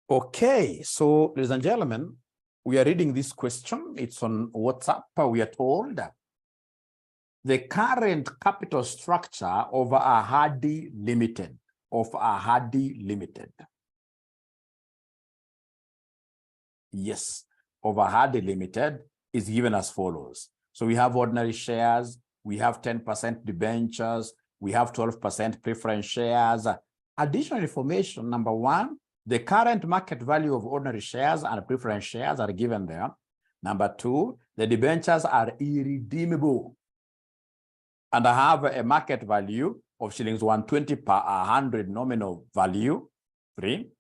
Okay, so ladies and gentlemen, we are reading this question. It's on WhatsApp. We are told the current capital structure of 𝐸𝐻𝐷 Limited, Yes, of 𝐸𝐻𝐷 Limited is given as follows. So we have ordinary shares, we have 10% debentures, we have 12% preference shares. Additional information, number one, the current market value of ordinary shares and preference shares are given there. Number two, the debentures are irredeemable and I have a market value of shillings 120 per 100 nominal value. 3,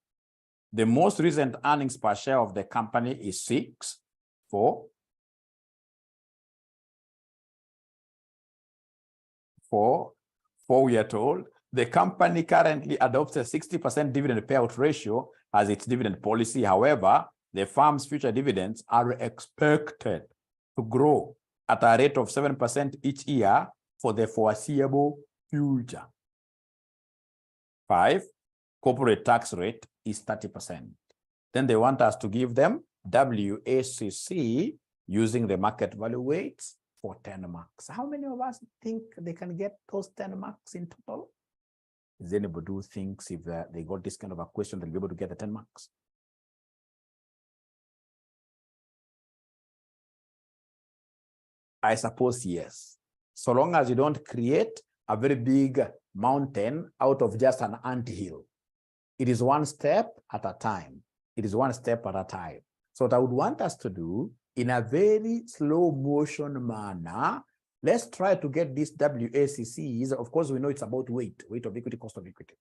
the most recent earnings per share of the company is 6. 4, we are told the company currently adopts a 60% dividend payout ratio as its dividend policy. However, the firm's future dividends are expected to grow at a rate of 7% each year for the foreseeable future. 5, corporate tax rate is 30%. Then they want us to give them WACC using the market value weights for 10 marks. How many of us think they can get those 10 marks in total? Is anybody who thinks if they got this kind of a question, they'll be able to get the 10 marks? I suppose yes. So long as you don't create a very big mountain out of just an anthill. It is one step at a time. It is one step at a time. So what I would want us to do in a very slow motion manner, let's try to get these WACCs. Of course, we know it's about weight of equity, cost of equity.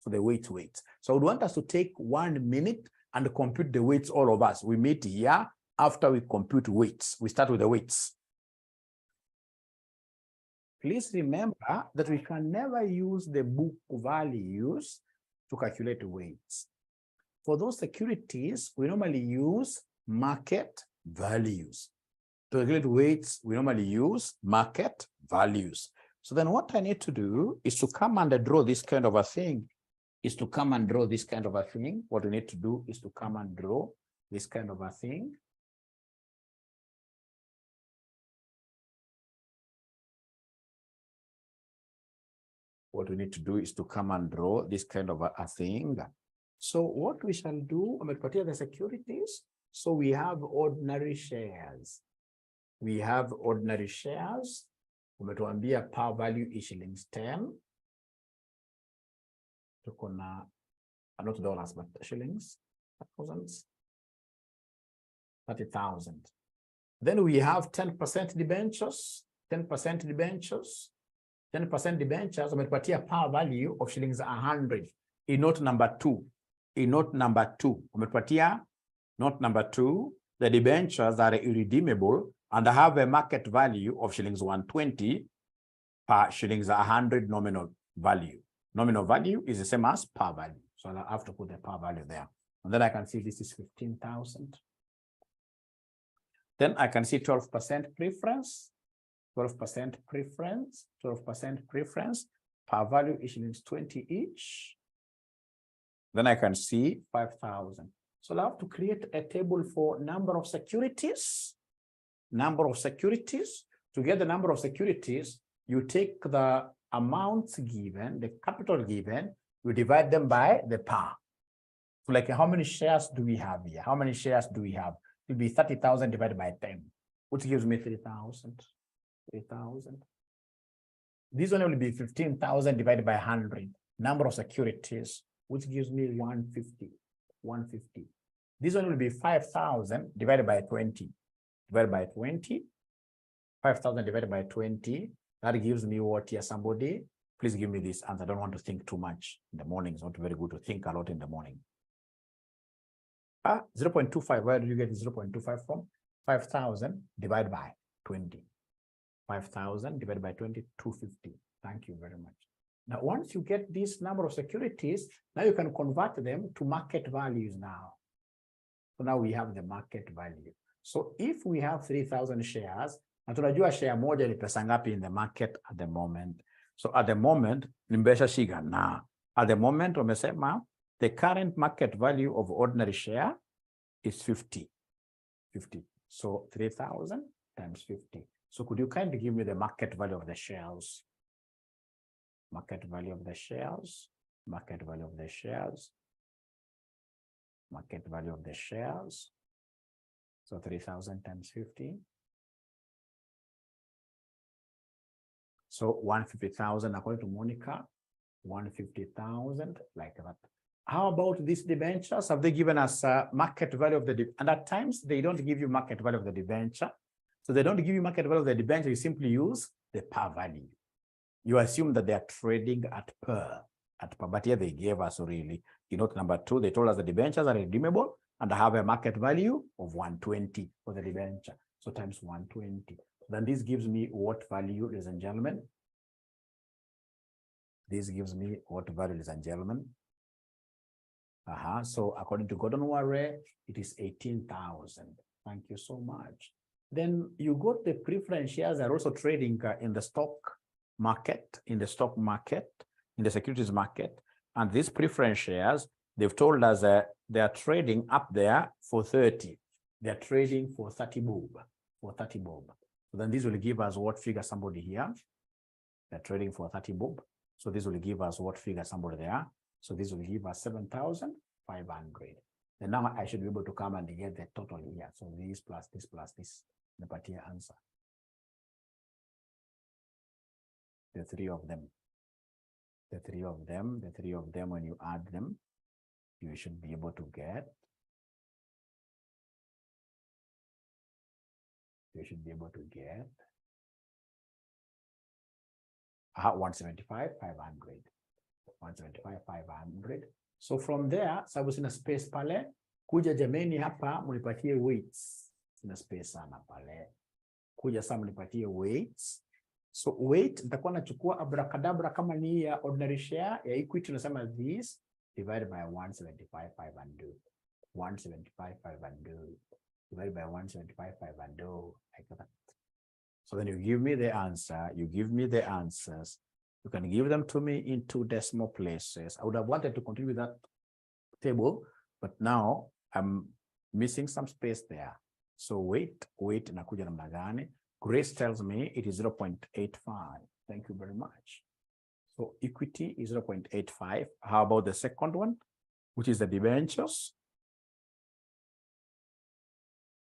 So the weights. So I would want us to take 1 minute and compute the weights, all of us. We meet here after we compute weights. We start with the weights. Please remember that we can never use the book values to calculate weights. For those securities, we normally use market values. To calculate weights, we normally use market values. So then what I need to do is to come and draw this kind of a thing. What we need to do is to come and draw this kind of a thing. What we need to do is to come and draw this kind of a thing. So what we shall do, I'm going to put here the securities. So we have ordinary shares. We have ordinary shares. Umetuambia par value is shillings 10. Not dollars, but shillings, thousands, 30,000. Then we have 10% debentures, 10% debentures, umetupatia par value of shillings 100. In note number 2, umetupatia note number 2, the debentures are irredeemable and have a market value of shillings 120 per shillings 100 nominal value. Nominal value is the same as par value. So I'll have to put the par value there. And then I can see this is 15,000. Then I can see 12% preference. 12% preference, par value is shillings 20 each. Then I can see 5,000. So I'll have to create a table for number of securities. To get the number of securities, you take the amounts given, the capital given, you divide them by the par. So like how many shares do we have here? It will be 30,000 divided by 10, which gives me 3,000. 3,000. This one will be 15,000 divided by 100. Number of securities, which gives me 150. This one will be 5,000 divided by 20. 5,000 divided by 20. That gives me what here? Somebody, please give me this answer. I don't want to think too much in the morning. It's not very good to think a lot in the morning. 0.25. Where did you get 0.25 from? 5,000 divided by 20. 5,000 divided by 20, 250. Thank you very much. Now, once you get this number of securities, now you can convert them to market values now. So now we have the market value. So if we have 3,000 shares, na tunajua share moja ni pesa ngapi in the market at the moment. So at the moment, nimesha shiga na. At the moment, wamesema The current market value of ordinary share is 50. So 3,000 times 50. So could you kindly give me the market value of the shares? Market value of the shares, market value of the shares, market value of the shares. So 3,000 times 50. So 150,000 according to Monica, 150,000 like that. How about these debentures? Have they given us a market value of the, and at times they don't give you market value of the debenture. So they don't give you market value of the debenture, you simply use the par value. You assume that they are trading at par, but here they gave us really, you know, number 2, they told us the debentures are redeemable and have a market value of 120 for the debenture. So times 120. Then this gives me what value, ladies and gentlemen? This gives me what value, ladies and gentlemen? So according to Gordon Warre, it is 18,000. Thank you so much. Then you got the preference shares are also trading in the stock market, in the securities market. And these preference shares, they've told us they are trading up there for 30. They're trading for 30 bob, So then this will give us what figure, somebody here? They're trading for 30 bob. So this will give us what figure, somebody there? So this will give us 7,500. And now I should be able to come and get the total here. So this plus this plus this, the particular answer. The three of them, when you add them, you should be able to get, 175,500. 175,500. So from there, sababu sina space pale, kuja jameni hapa mnipatie weights. Sina space sana pale. Kuja sasa mnipatie weights. So weight nitakuwa nachukua abracadabra kama ni ya ordinary share ya equity, tunasema this divided by 175,500. 175,500 divided by 175,500 like that. So then you give me the answer, you give me the answers. You can give them to me in 2 decimal places. I would have wanted to continue with that table, but now I'm missing some space there. So weight inakuja namna gani? Grace tells me it is 0.85. Thank you very much. So equity is 0.85. How about the second one, which is the debentures?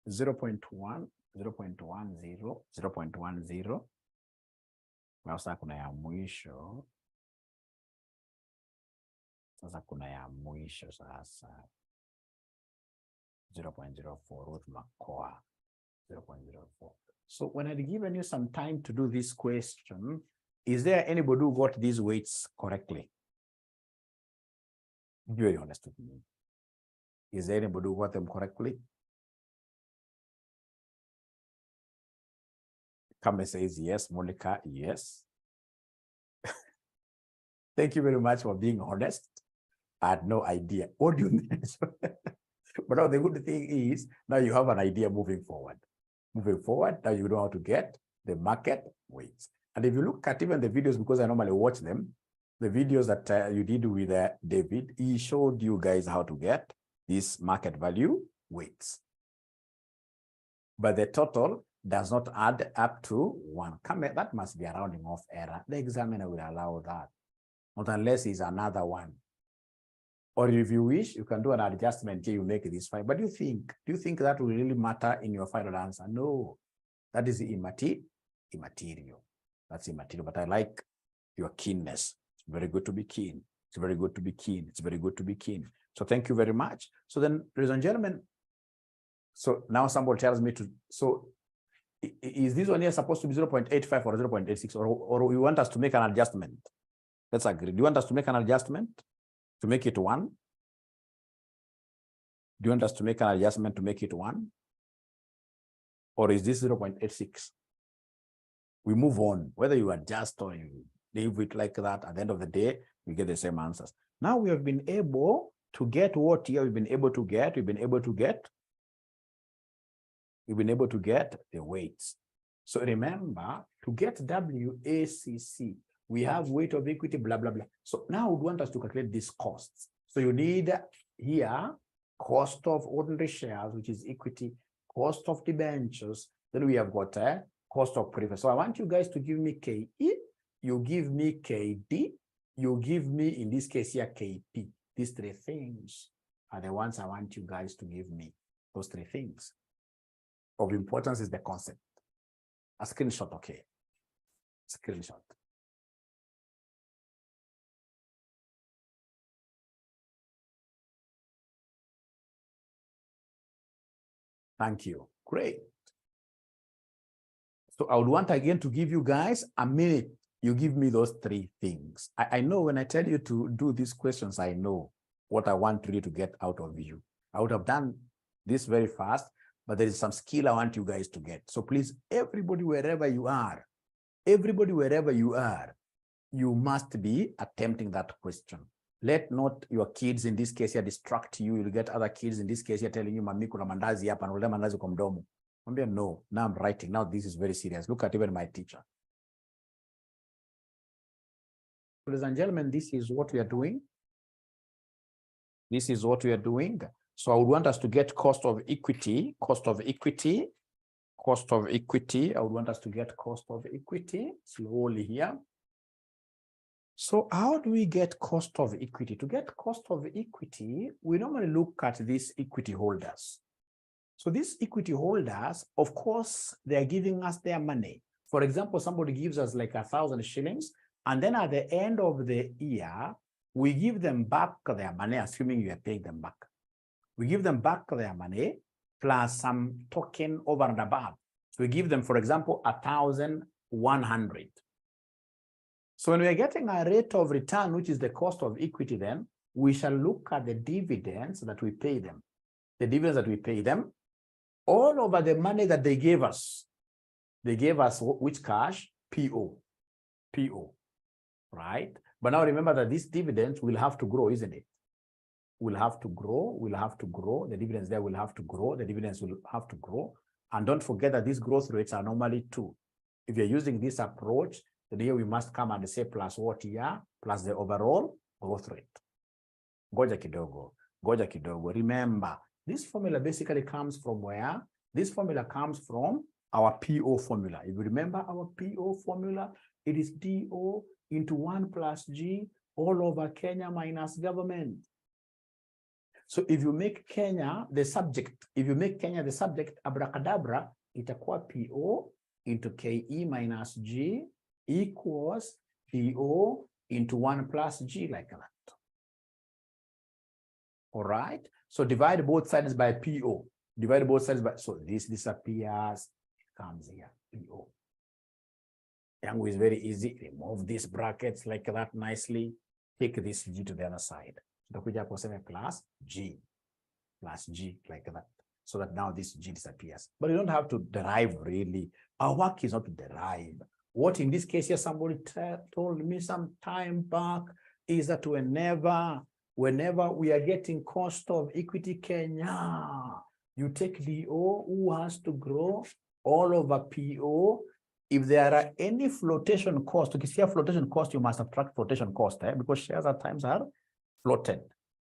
0.1, 0.10, 0.10. Sasa kuna ya mwisho. Sasa 0.04 with Makoa. 0.04. So when I'd given you some time to do this question, is there anybody who got these weights correctly? Be very honest with me. Is there anybody who got them correctly? Kame says yes. Monica, yes. Thank you very much for being honest. I had no idea. What do you mean? But now the good thing is, now you have an idea moving forward. Moving forward, now you know how to get the market weights. And if you look at even the videos, because I normally watch them, the videos that you did with David, he showed you guys how to get this market value weights. But the total does not add up to 1. That must be a rounding off error. The examiner will allow that. Not unless it's another one. Or if you wish, you can do an adjustment here, you make this 5. But do you think that will really matter in your final answer? No, that is immaterial. That's immaterial, but I like your keenness. It's very good to be keen. It's very good to be keen. It's very good to be keen. So thank you very much. So then, ladies and gentlemen, so now somebody tells me to, so is this one here supposed to be 0.85 or 0.86, or you want us to make an adjustment? Let's agree. Do you want us to make an adjustment to make it 1? Do you want us to make an adjustment to make it 1? Or is this 0.86? We move on, whether you adjust or you leave it like that. At the end of the day, we get the same answers. Now we have been able to get what here we've been able to get. We've been able to get the weights. So remember, to get WACC, we have weight of equity, blah, blah, blah. So now we want us to calculate these costs. So you need here cost of ordinary shares, which is equity, cost of debentures. Then we have got a cost of preference. So I want you guys to give me KE, you give me KD, you give me, in this case here, KP. These three things are the ones I want you guys to give me. Those three things. Of importance is the concept. A screenshot, okay. Screenshot. Thank you. Great. So I would want again to give you guys a minute. You give me those three things. I know when I tell you to do these questions, I know what I want really to get out of you. I would have done this very fast, but there is some skill I want you guys to get. So please, everybody, wherever you are, you must be attempting that question. Let not your kids in this case here distract you. You'll get other kids in this case here telling you, Mami, kuna mandazi hapa, na mandazi kwa mdomo. No, now I'm writing. Now this is very serious. Look at even my teacher. Ladies and gentlemen, this is what we are doing. This is what we are doing. So I would want us to get cost of equity. I would want us to get cost of equity slowly here. So how do we get cost of equity? To get cost of equity, we normally look at these equity holders. So these equity holders, of course, they are giving us their money. For example, somebody gives us like 1,000 shillings, and then at the end of the year, we give them back their money, assuming you are paying them back. We give them back their money plus some token over and above. So we give them, for example, 1,100. So when we are getting a rate of return, which is the cost of equity, then we shall look at the dividends that we pay them. The dividends that we pay them all over the money that they gave us. They gave us which cash? PO, right? But now remember that these dividends will have to grow, isn't it? Will have to grow, the dividends there will have to grow, the dividends will have to grow. And don't forget that these growth rates are normally 2. If you're using this approach, then here we must come and say plus what here, plus the overall growth rate. Goja kidogo. Remember, this formula basically comes from where? This formula comes from our PO formula. If you remember our PO formula, it is DO into 1 plus G all over Kenya minus government. So if you make Kenya the subject, abracadabra, itakuwa PO into KE minus G equals PO into 1 plus G, like that. All right. So divide both sides by PO. So this disappears, it comes here, PO. Yangu is very easy. Remove these brackets like that nicely. Take this G to the other side. Plus G, like that. So that now this G disappears. But you don't have to derive really. Our work is not to derive. What in this case here, somebody told me some time back is that whenever we are getting cost of equity Kenya, you take DO who has to grow all over PO. If there are any flotation cost, you see a flotation cost, you must subtract flotation cost, because shares at times are floated.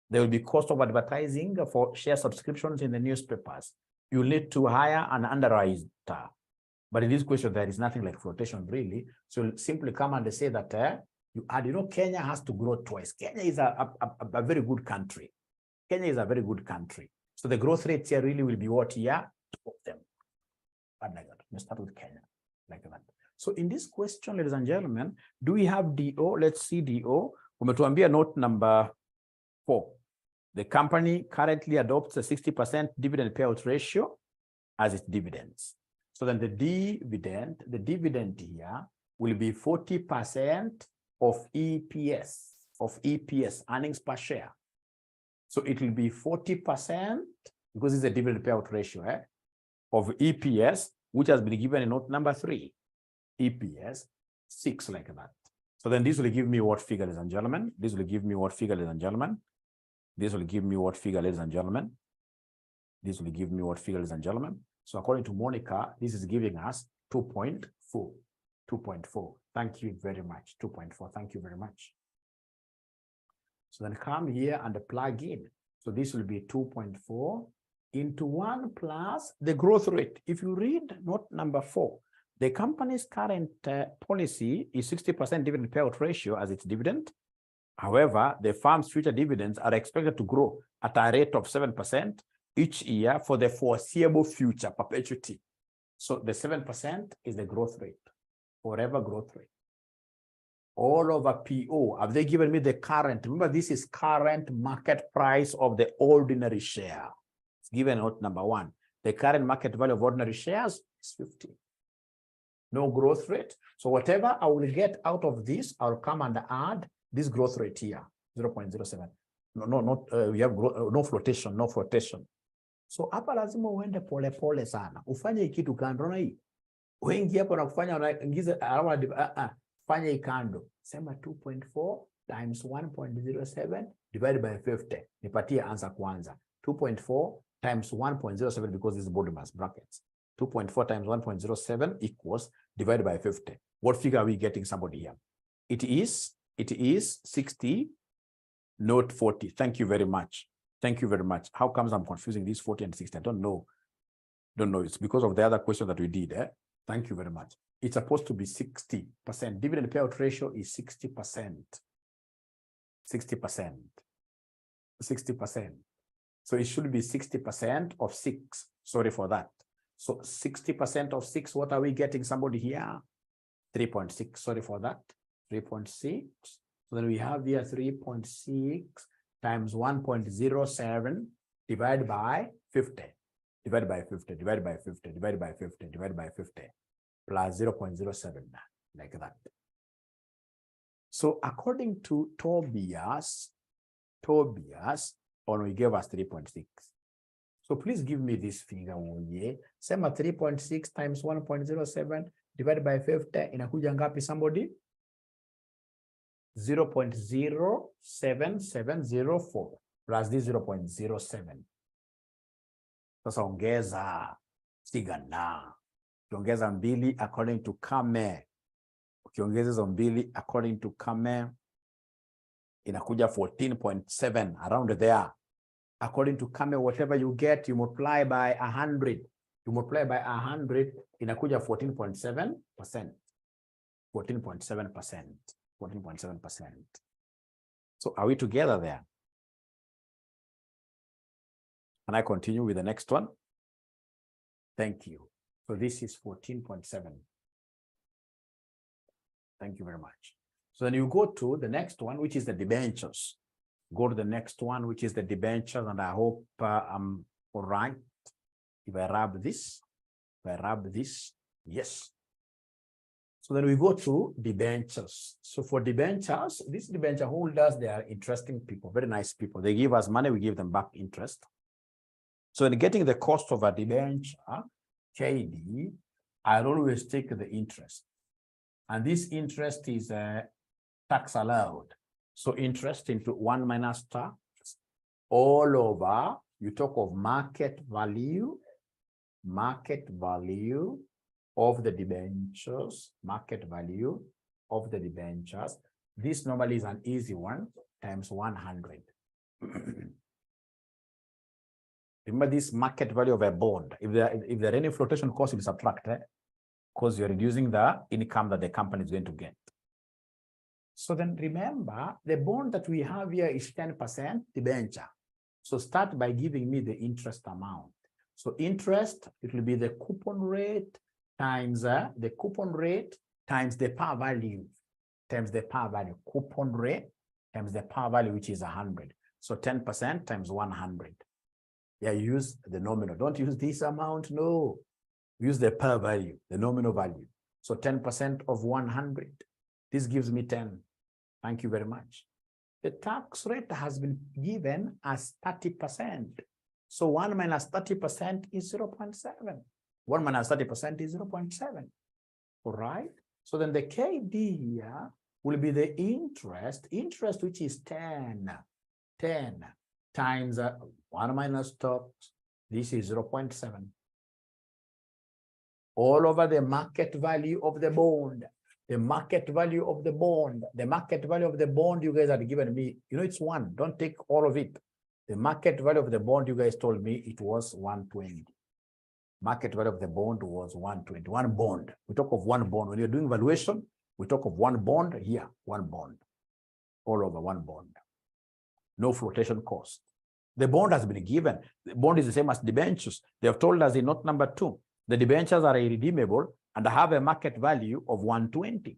There will be cost of advertising for share subscriptions in the newspapers. You need to hire an underwriter. But in this question, there is nothing like flotation really. So you'll simply come and say that you add, Kenya has to grow twice. Kenya is a very good country. So the growth rates here really will be what here? Two of them. But like that. Let's start with Kenya, like that. So in this question, ladies and gentlemen, do we have DO? Let's see DO. Umetuambia note number 4. The company currently adopts a 60% dividend payout ratio as its dividends. So then the dividend here will be 40% of EPS, earnings per share. So it will be 40%, because it's a dividend payout ratio, of EPS, which has been given in note number 3, EPS 6, like that. So then this will give me what figure, ladies and gentlemen? This will give me what figure, ladies and gentlemen? This will give me what figure, ladies and gentlemen? This will give me what figure, ladies and gentlemen? So according to Monica, this is giving us 2.4. 2.4. Thank you very much. 2.4. Thank you very much. So then come here and plug in. So this will be 2.4 into 1 plus the growth rate. If you read note number 4, the company's current policy is 60% dividend payout ratio as its dividend. However, the firm's future dividends are expected to grow at a rate of 7% each year for the foreseeable future, perpetuity. So the 7% is the growth rate, forever growth rate. All over PO, have they given me the current? Remember, this is current market price of the ordinary share. It's given note number 1. The current market value of ordinary shares is 50. No growth rate. So whatever I will get out of this, I'll come and add this growth rate here, 0.07. We have no flotation, no flotation. So hapa lazima uende pole pole sana. Ufanye kitu kando na hii. Wengi hapo na kufanya unaingiza alama fanya ikando. Sema 2.4 times 1.07 divided by 50. Nipatie answer kwanza. 2.4 times 1.07 because this is body mass brackets. 2.4 times 1.07 equals divided by 50. What figure are we getting somebody here? It is 60, not 40. Thank you very much. Thank you very much. How comes I'm confusing these 40 and 60? I don't know. It's because of the other question that we did. Thank you very much. It's supposed to be 60%. Dividend payout ratio is 60%. 60%. 60%. So it should be 60% of 6. Sorry for that. So 60% of 6, what are we getting somebody here? 3.6. Sorry for that. 3.6. So then we have here 3.6 times 1.07 divided by 50. Divided by 50, divided by 50, divided by 50, divided by 50, plus 0.07, like that. So according to Tobias, only gave us 3.6. So please give me this figure. Same 3.6 times 1.07 divided by 50 inakuja ngapi somebody? 0.07704 plus this 0.07. Sasa ongeza sigana. Ukiongeza mbili according to Kame. Ukiongeza hizo mbili according to Kame inakuja 14.7 around there. According to Kame, whatever you get, you multiply by 100. You multiply by 100 inakuja 14.7%. 14.7%. 14.7%. So are we together there? Can I continue with the next one? Thank you. So this is 14.7. Thank you very much. So then you go to the next one, which is the debentures. Go to the next one, which is the debentures, and I hope I'm all right. If I rub this, yes. So then we go to debentures. So for debentures, these debenture holders, they are interesting people, very nice people. They give us money, we give them back interest. So in getting the cost of a debenture, KD, I'll always take the interest. And this interest is tax allowed. So interest into 1 minus tax all over, you talk of market value of the debentures, market value of the debentures. This normally is an easy one, times 100. Remember this market value of a bond. If there are any flotation costs, you subtract it because you're reducing the income that the company is going to get. So then remember, the bond that we have here is 10% debenture. So start by giving me the interest amount. So interest, it will be the coupon rate times the coupon rate times the par value, times the par value. Coupon rate times the par value, which is 100. So 10% times 100. Yeah, use the nominal. Don't use this amount, no. Use the par value, the nominal value. So 10% of 100. This gives me 10. Thank you very much. The tax rate has been given as 30%. So 1 minus 30% is 0.7. 1 minus 30% is 0.7. All right. So then the KD here will be the interest, which is 10 times 1 minus tax. This is 0.7. All over the market value of the bond. The market value of the bond. The market value of the bond you guys had given me, you know, it's 1. Don't take all of it. The market value of the bond you guys told me it was 120. Market value of the bond was 120. One bond. We talk of one bond. When you're doing valuation, we talk of one bond here, one bond. All over one bond. No flotation cost. The bond has been given. The bond is the same as debentures. They have told us in note number 2, the debentures are irredeemable and have a market value of 120.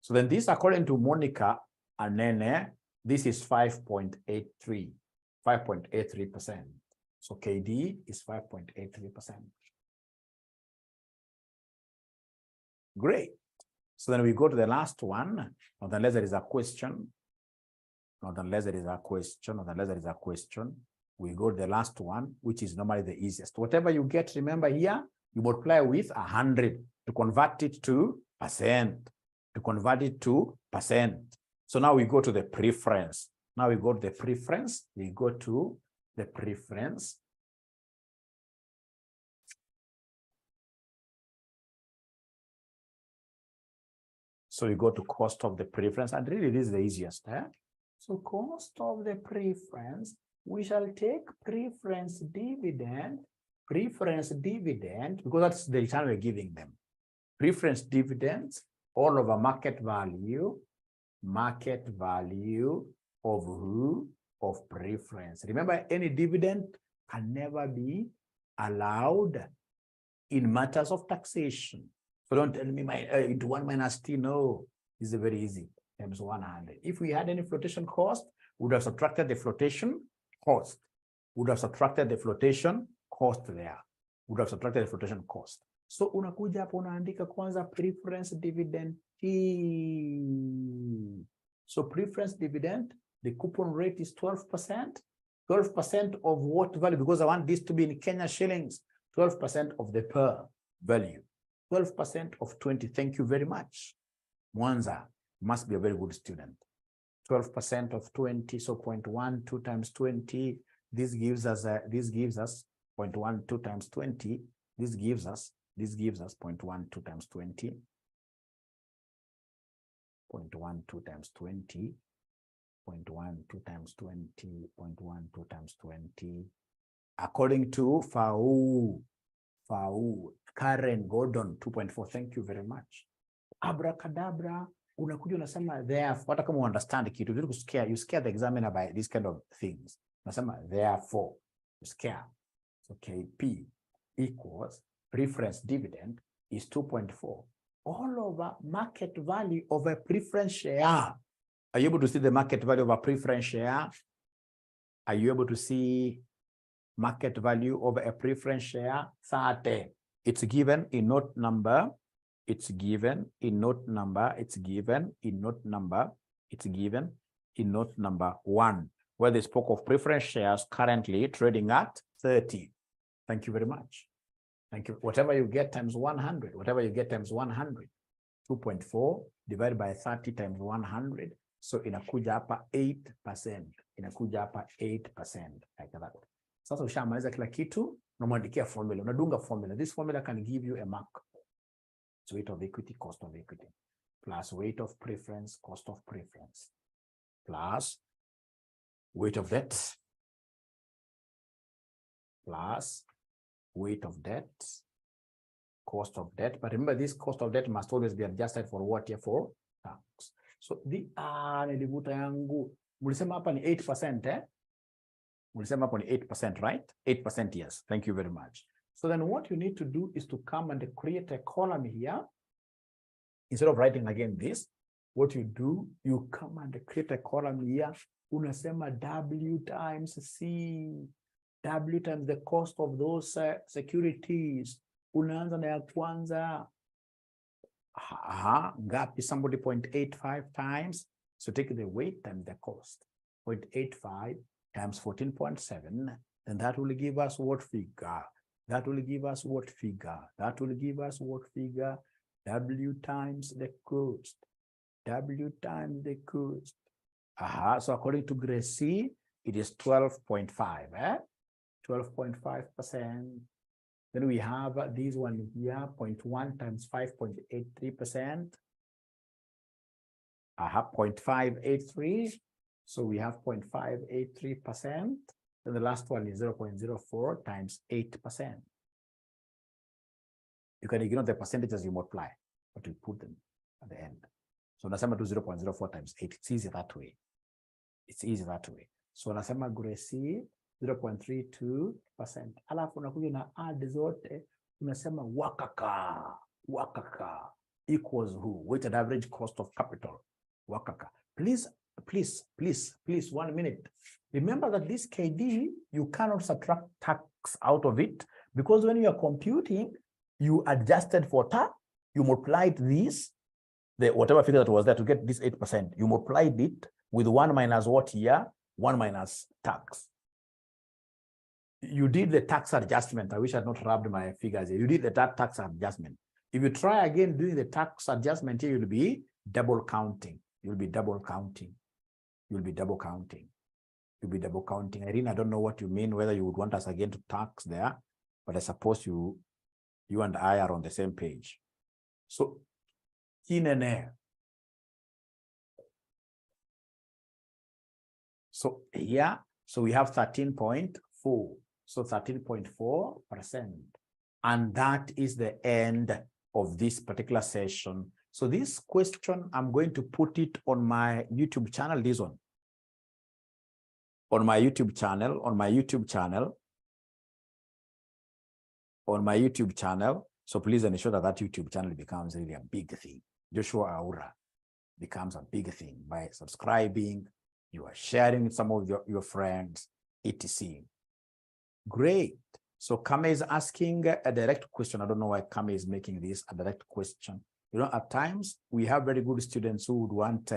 So then this, according to Monica and Nene, this is 5.83, 5.83%. So KD is 5.83%. Great. So then we go to the last one, not unless there is a question. Not unless there is a question, not unless there is a question. We go to the last one, which is normally the easiest. Whatever you get, remember here, you multiply with 100 to convert it to percent. To convert it to percent. So now we go to the preference. Now we go to the preference. We go to the preference. So we go to cost of the preference, and really this is the easiest. So cost of the preference, we shall take preference dividend, because that's the return we're giving them. Preference dividends all over market value of who? Of preference. Remember, any dividend can never be allowed in matters of taxation. So don't tell me into 1 minus t. No, it's very easy. Times 100. If we had any flotation cost, we would have subtracted the flotation cost. Would have subtracted the flotation cost there. Would have subtracted the flotation cost. So unakuja hapo unaandika kwanza preference dividend T. So preference dividend, the coupon rate is 12%. 12% of what value? Because I want this to be in Kenya shillings. 12% of the per value. 12% of 20. Thank you very much. Mwanza must be a very good student. 12% of 20, so 0.12 times 20. This gives us 0.12 times 20. This gives us 0.12 times 20. 0.12 times 20. 0.12 times 20. 0.12 times 20. According to FAU, Karen Gordon, 2.4. Thank you very much. Abracadabra, unakuja unasema therefore, hata kama understand kitu, you scare the examiner by these kind of things. Unasema therefore, you scare. So KP equals preference dividend is 2.4 all over market value of a preference share. Are you able to see the market value of a preference share? Are you able to see market value of a preference share? 30. It's given in note number. It's given in note number. It's given in note number. It's given in note number 1, where they spoke of preference shares currently trading at 30. Thank you very much. Thank you. Whatever you get times 100, whatever you get times 100, 2.4 divided by 30 times 100. So inakuja hapa 8%. Inakuja hapa 8%. Like that. Sasa ushamaliza kila kitu, unamwandikia formula, unadunga formula. This formula can give you a mark. It's weight of equity, cost of equity, plus weight of preference, cost of preference, plus weight of debt, plus weight of debt, cost of debt. But remember, this cost of debt must always be adjusted for what? Here for tax. So the nilivuta yangu mulisema hapa ni 8%, eh? Mulisema hapa ni 8%, right? 8%, yes. Thank you very much. So then what you need to do is to come and create a column here. Instead of writing again this, what you do, you come and create a column here. Unasema W times C. W times the cost of those securities. Unaanza na ya kwanza. Ngapi? Somebody 0.85 times. So take the weight and the cost. 0.85 times 14.7. And that will give us what figure? That will give us what figure? That will give us what figure? W times the cost. W times the cost. So according to Grace C, it is 12.5. 12.5%. Then we have this one here, 0.1 times 5.83%. I have 0.583. So we have 0.583%. Then the last one is 0.04 times 8%. You can ignore the percentages you multiply, but you put them at the end. So nasema to 0.04 times 8. It's easy that way. It's easy that way. So nasema Gracie 0.32%. Alafu unakuja na add zote, unasema wakaka equals who? Weighted average cost of capital. Wakaka. Please, 1 minute. Remember that this KD, you cannot subtract tax out of it, because when you are computing, you adjusted for tax, you multiplied this, the whatever figure that was there to get this 8%, you multiplied it with 1 minus what here? 1 minus tax. You did the tax adjustment. I wish I had not rubbed my figures here. You did the tax adjustment. If you try again doing the tax adjustment here, you'll be double counting. You'll be double counting. You'll be double counting. You'll be double counting. Irene, I don't know what you mean, whether you would want us again to tax there, but I suppose you and I are on the same page. So, kinene. So here, so we have 13.4. So 13.4%. And that is the end of this particular session. So this question, I'm going to put it on my YouTube channel, this one. On my YouTube channel, So please ensure that YouTube channel becomes really a big thing. Joshua Aura becomes a big thing by subscribing, you are sharing with some of your friends, etc. Great. So Kame is asking a direct question. I don't know why Kame is making this a direct question. You know, at times we have very good students who would want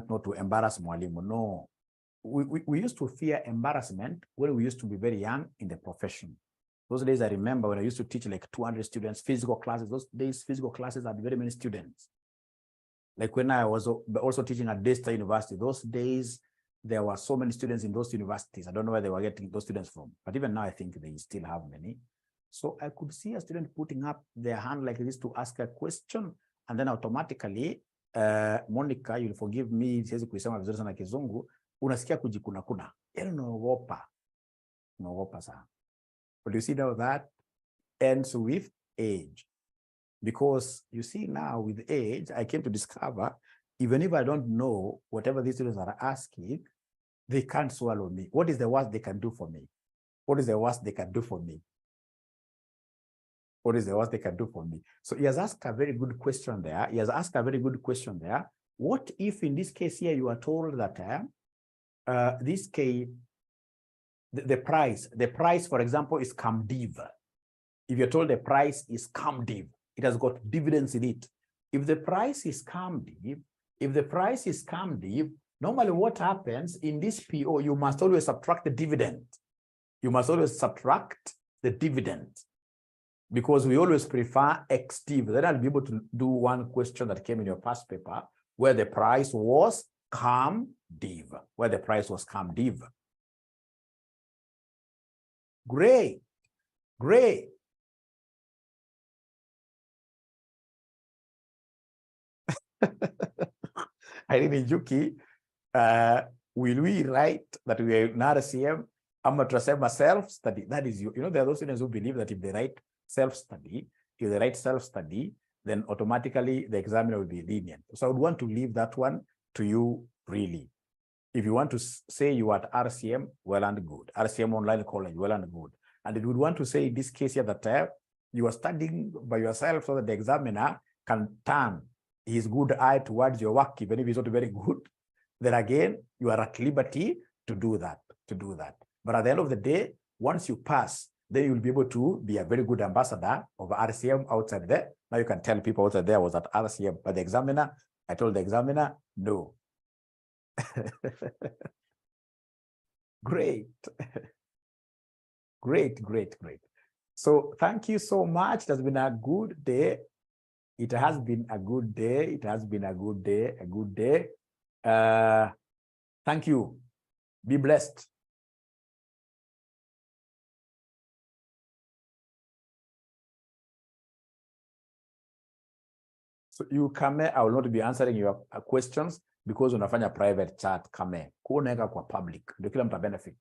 not to embarrass Mwalimu. No, we used to fear embarrassment when we used to be very young in the profession. Those days I remember when I used to teach like 200 students, physical classes. Those days physical classes had very many students. Like when I was also teaching at Daystar University, those days there were so many students in those universities. I don't know where they were getting those students from, but even now I think they still have many. So I could see a student putting up their hand like this to ask a question, and then automatically, Monica, you'll forgive me, siwezi kusema vizuri sana Kizungu, unasikia kujikuna. Unaogopa sana. But you see now that ends with age. Because you see now with age, I came to discover, even if I don't know whatever these students are asking, they can't swallow me. What is the worst they can do for me? What is the worst they can do for me? What is the worst they can do for me? So he has asked a very good question there. What if in this case here, you are told that this case, the price, for example, is 𝐸𝐷. If you're told the price is 𝐸𝐷, it has got dividends in it. If the price is 𝐸𝐷, normally what happens in this PO, you must always subtract the dividend. You must always subtract the dividend, because we always prefer ex-div. Then I'll be able to do one question that came in your past paper where the price was 𝐸𝐷, Great. Irene Juki, will we write that we are in RCM? I'm going to say self-study. That is you. You know, there are those students who believe that if they write self-study, then automatically the examiner will be lenient. So I would want to leave that one to you, really. If you want to say you are at RCM, well and good. RCM Online College, well and good. And if you would want to say in this case here that you are studying by yourself so that the examiner can turn his good eye towards your work, even if it's not very good, then again, you are at liberty to do that. But at the end of the day, once you pass, then you'll be able to be a very good ambassador of RCM outside there. Now you can tell people outside there I was at RCM, but the examiner, I told the examiner, no. Great. Great. So thank you so much. It has been a good day. Thank you. Be blessed. So you Kame, I will not be answering your questions because unafanya private chat Kame. Kuoneka kwa public. Ndio kila mtu benefit.